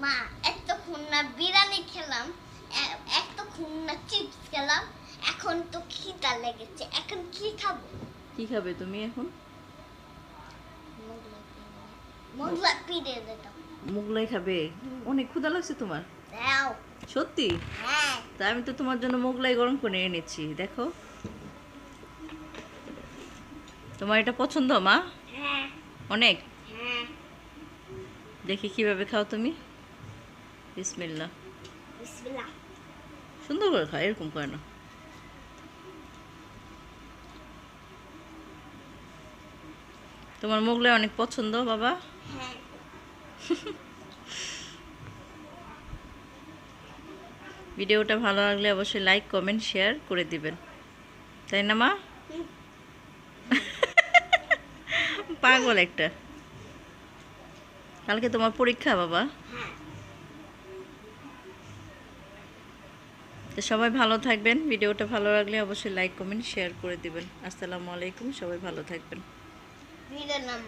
মা এতক্ষণ না বিরিয়ানি খেলাম, এতক্ষণ না চিপস খেলাম, এখন তো খিদা লেগেছে, এখন কি খাবো? কি খাবে তুমি এখন? মোগলাই পিড়ে দিতাম। মোগলাই খাবে? অনেক ক্ষুধা লাগছে তোমার? দাও। সত্যি? হ্যাঁ। তা আমি তো তোমার জন্য মোগলাই গরম করে এনেছি, দেখো। তোমার এটা পছন্দ মা? হ্যাঁ। অনেক? হ্যাঁ। দেখি কিভাবে খাও তুমি। বিসমিল্লাহ। বিসমিল্লাহ। সুন্দর করে খাও, এরকম করে না। তোমার মোগলাই অনেক পছন্দ বাবা? হ্যাঁ। ভিডিওটা ভালো লাগলে অবশ্যই লাইক কমেন্ট শেয়ার করে দিবেন, তাই না মা? পাগল একটা। কালকে তোমার পরীক্ষা বাবা। হ্যাঁ। তো সবাই ভালো থাকবেন, ভিডিওটা ভালো লাগলে অবশ্যই লাইক কমেন্ট শেয়ার করে দিবেন। আসসালামু আলাইকুম, সবাই ভালো থাকবেন। দিলাম।